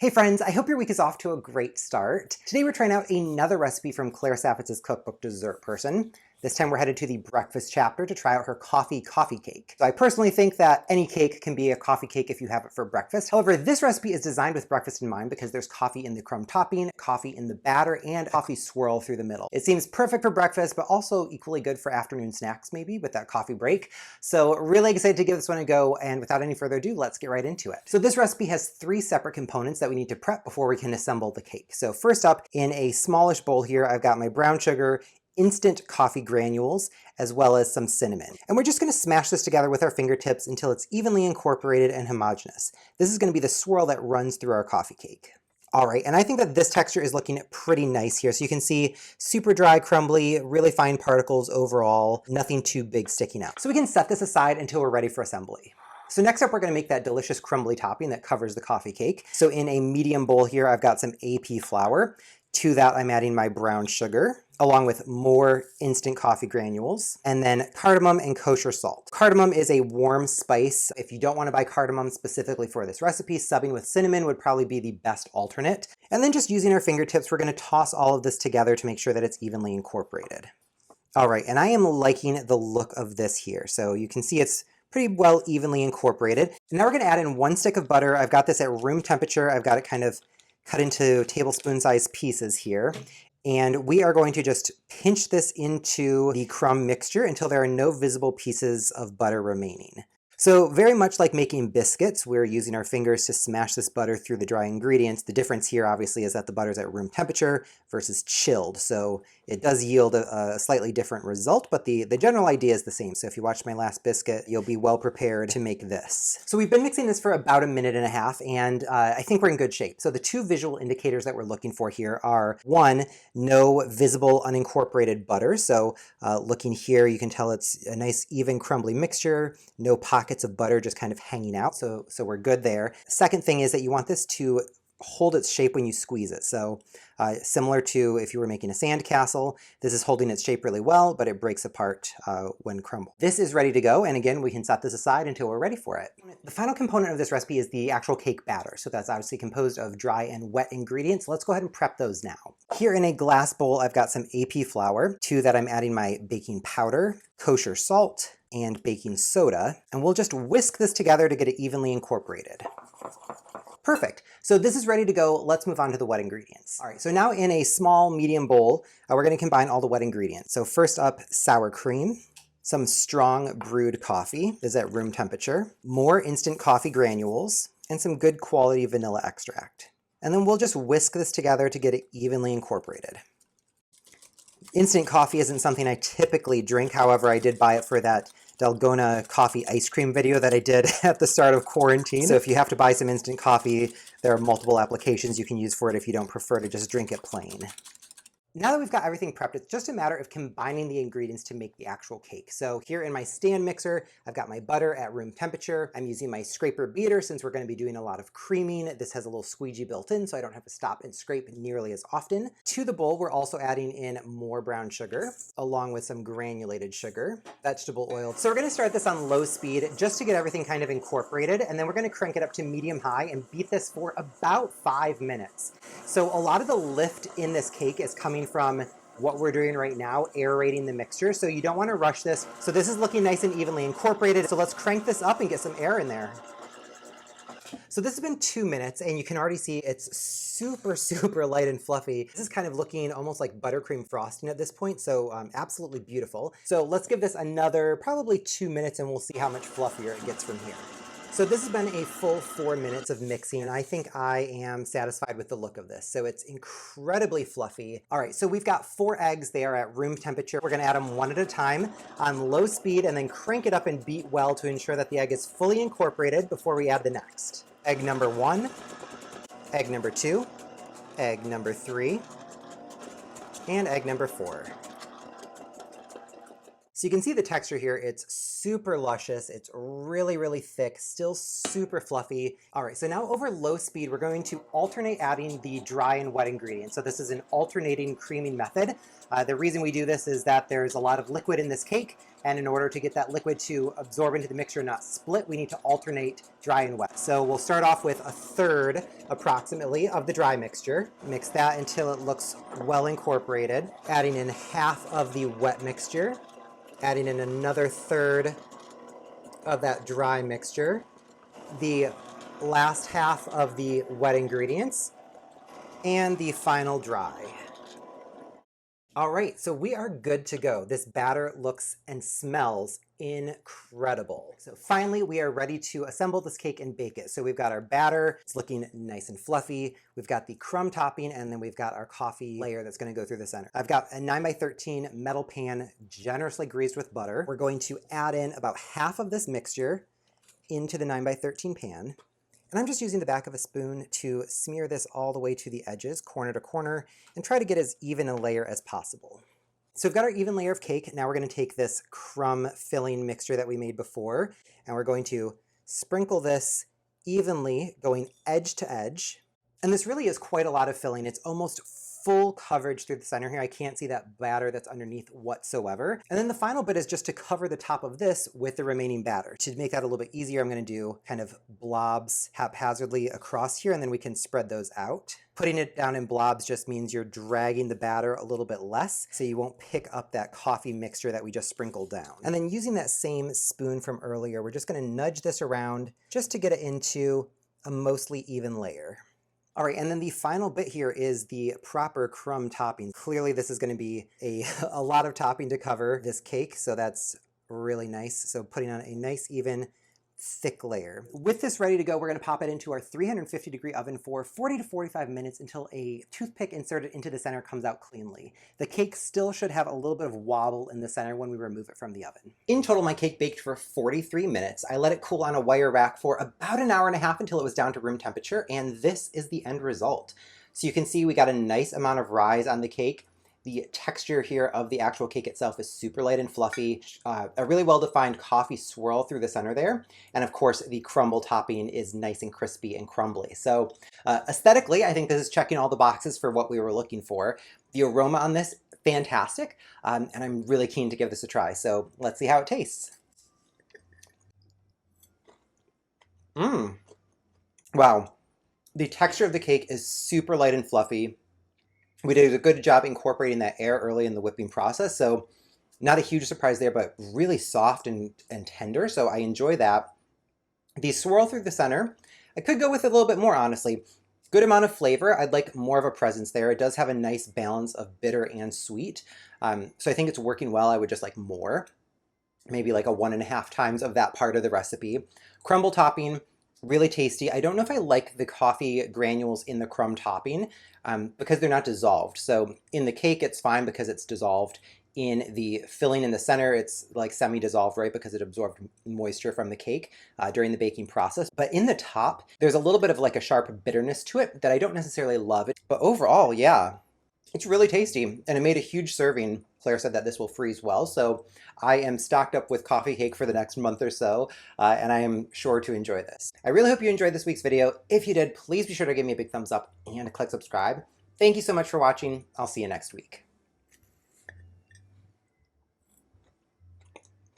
Hey friends, I hope your week is off to a great start. Today we're trying out another recipe from Claire Saffitz's cookbook, Dessert Person. This time we're headed to the breakfast chapter to try out her coffee cake. So I personally think that any cake can be a coffee cake if you have it for breakfast. However, this recipe is designed with breakfast in mind because there's coffee in the crumb topping, coffee in the batter, and coffee swirl through the middle. It seems perfect for breakfast, but also equally good for afternoon snacks maybe with that coffee break. So really excited to give this one a go, and without any further ado, let's get right into it. So this recipe has 3 separate components that we need to prep before we can assemble the cake. So first up, in a smallish bowl here, I've got my brown sugar, instant coffee granules, as well as some cinnamon. And we're just going to smash this together with our fingertips until it's evenly incorporated and homogeneous. This is going to be the swirl that runs through our coffee cake. All right, and I think that this texture is looking pretty nice here. So you can see super dry, crumbly, really fine particles overall, nothing too big sticking out. So we can set this aside until we're ready for assembly. So next up, we're going to make that delicious crumbly topping that covers the coffee cake. So in a medium bowl here, I've got some AP flour. To that, I'm adding my brown sugar, along with more instant coffee granules, and then cardamom and kosher salt. Cardamom is a warm spice. If you don't want to buy cardamom specifically for this recipe, subbing with cinnamon would probably be the best alternate. And then just using our fingertips, we're going to toss all of this together to make sure that it's evenly incorporated. All right, and I am liking the look of this here. So you can see it's pretty well evenly incorporated. And now we're going to add in 1 stick of butter. I've got this at room temperature. I've got it kind of cut into tablespoon-sized pieces here. And we are going to just pinch this into the crumb mixture until there are no visible pieces of butter remaining. So very much like making biscuits, we're using our fingers to smash this butter through the dry ingredients. The difference here obviously is that the butter is at room temperature versus chilled. So it does yield a slightly different result, but the general idea is the same. So if you watched my last biscuit, you'll be well prepared to make this. So we've been mixing this for about 1.5 minutes, and I think we're in good shape. So the 2 visual indicators that we're looking for here are 1, no visible unincorporated butter. So looking here, you can tell it's a nice even crumbly mixture, no pockets of butter just kind of hanging out. So we're good there. Second thing is that you want this to hold its shape when you squeeze it. So similar to if you were making a sand castle, this is holding its shape really well, but it breaks apart when crumbled. This is ready to go, and again, we can set this aside until we're ready for it. The final component of this recipe is the actual cake batter. So that's obviously composed of dry and wet ingredients. Let's go ahead and prep those now. Here in a glass bowl, I've got some AP flour. To that, I'm adding my baking powder, kosher salt, and baking soda, and we'll just whisk this together to get it evenly incorporated. Perfect. So this is ready to go. Let's move on to the wet ingredients. All right, so now in a small medium bowl, we're going to combine all the wet ingredients. So first up, sour cream, some strong brewed coffee, this is at room temperature, more instant coffee granules, and some good quality vanilla extract. And then we'll just whisk this together to get it evenly incorporated. Instant coffee isn't something I typically drink. However, I did buy it for that Dalgona coffee ice cream video that I did at the start of quarantine. So if you have to buy some instant coffee, there are multiple applications you can use for it if you don't prefer to just drink it plain. Now that we've got everything prepped, it's just a matter of combining the ingredients to make the actual cake. So here in my stand mixer, I've got my butter at room temperature. I'm using my scraper beater since we're going to be doing a lot of creaming. This has a little squeegee built in, so I don't have to stop and scrape nearly as often. To the bowl, we're also adding in more brown sugar, along with some granulated sugar, vegetable oil. So we're going to start this on low speed just to get everything kind of incorporated, and then we're going to crank it up to medium-high and beat this for about 5 minutes. So a lot of the lift in this cake is coming from what we're doing right now, aerating the mixture. So you don't want to rush this. So this is looking nice and evenly incorporated. So let's crank this up and get some air in there. So this has been 2 minutes, and you can already see it's super light and fluffy. This is kind of looking almost like buttercream frosting at this point, so absolutely beautiful. So let's give this another probably 2 minutes, and we'll see how much fluffier it gets from here. So this has been a full 4 minutes of mixing, and I think I am satisfied with the look of this. So it's incredibly fluffy. All right, so we've got 4 eggs. They are at room temperature. We're gonna add them one at a time on low speed and then crank it up and beat well to ensure that the egg is fully incorporated before we add the next. Egg number 1, egg number 2, egg number 3, and egg number 4. So you can see the texture here, it's super luscious, it's really, really thick, still super fluffy. All right, so now over low speed, we're going to alternate adding the dry and wet ingredients. So this is an alternating creaming method. The reason we do this is that there's a lot of liquid in this cake, and in order to get that liquid to absorb into the mixture and not split, we need to alternate dry and wet. So we'll start off with 1/3 approximately of the dry mixture. Mix that until it looks well incorporated, adding in 1/2 of the wet mixture, adding in another 1/3 of that dry mixture, the last 1/2 of the wet ingredients, and the final dry. All right, so we are good to go. This batter looks and smells incredible. So finally, we are ready to assemble this cake and bake it. So we've got our batter, it's looking nice and fluffy. We've got the crumb topping, and then we've got our coffee layer that's gonna go through the center. I've got a 9x13 metal pan generously greased with butter. We're going to add in about 1/2 of this mixture into the 9x13 pan. And I'm just using the back of a spoon to smear this all the way to the edges, corner to corner, and try to get as even a layer as possible. So we've got our even layer of cake. Now we're going to take this crumb filling mixture that we made before, and we're going to sprinkle this evenly, going edge to edge. And this really is quite a lot of filling. It's almost full coverage through the center here. I can't see that batter that's underneath whatsoever. And then the final bit is just to cover the top of this with the remaining batter. To make that a little bit easier, I'm going to do kind of blobs haphazardly across here, and then we can spread those out. Putting it down in blobs just means you're dragging the batter a little bit less, so you won't pick up that coffee mixture that we just sprinkled down. And then using that same spoon from earlier, we're just going to nudge this around just to get it into a mostly even layer. All right, and then the final bit here is the proper crumb topping. Clearly this is gonna be a lot of topping to cover this cake, so that's really nice. So putting on a nice even thick layer. With this ready to go, we're gonna pop it into our 350-degree oven for 40 to 45 minutes until a toothpick inserted into the center comes out cleanly. The cake still should have a little bit of wobble in the center when we remove it from the oven. In total, my cake baked for 43 minutes. I let it cool on a wire rack for about an hour and a half until it was down to room temperature, and this is the end result. So you can see we got a nice amount of rise on the cake. The texture here of the actual cake itself is super light and fluffy, a really well-defined coffee swirl through the center there. And of course, the crumble topping is nice and crispy and crumbly. So aesthetically, I think this is checking all the boxes for what we were looking for. The aroma on this, fantastic. And I'm really keen to give this a try. So let's see how it tastes. Wow. The texture of the cake is super light and fluffy. We did a good job incorporating that air early in the whipping process, so not a huge surprise there, but really soft and tender, so I enjoy that. The swirl through the center, I could go with a little bit more, honestly. Good amount of flavor. I'd like more of a presence there. It does have a nice balance of bitter and sweet, so I think it's working well. I would just like more, maybe like a 1.5 times of that part of the recipe. Crumble topping, really tasty. I don't know if I like the coffee granules in the crumb topping because they're not dissolved. So in the cake, it's fine because it's dissolved. In the filling in the center, it's like semi-dissolved, right? Because it absorbed moisture from the cake during the baking process. But in the top, there's a little bit of like a sharp bitterness to it that I don't necessarily love it. But overall, yeah, it's really tasty. And it made a huge serving. Claire said that this will freeze well. So I am stocked up with coffee cake for the next month or so, and I am sure to enjoy this. I really hope you enjoyed this week's video. If you did, please be sure to give me a big thumbs up and click subscribe. Thank you so much for watching. I'll see you next week.